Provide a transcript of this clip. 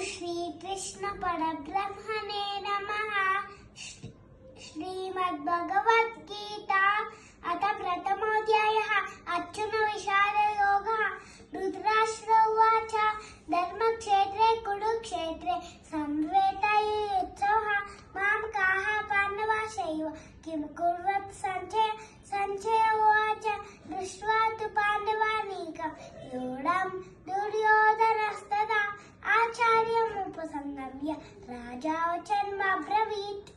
श्रीकृष्ण परब्रह्मणे नमः। श्रीमद्भगवद्गीता अथ प्रथमोऽध्यायः। अर्जुन विषादयोगः। धृतराष्ट्र उवाच धर्मक्षेत्रे कुरुक्षेत्रे संवेतयुत्सवः मामकाः पाण्डवाश्चैव किं कुर्वन् सञ्जय उवाच दृष्ट्वा तु पाण्डवानीकं व्यूढं दुर्योधनस्तदा आचार्यमुपसंगम्य राजा वचनमब्रवीत्।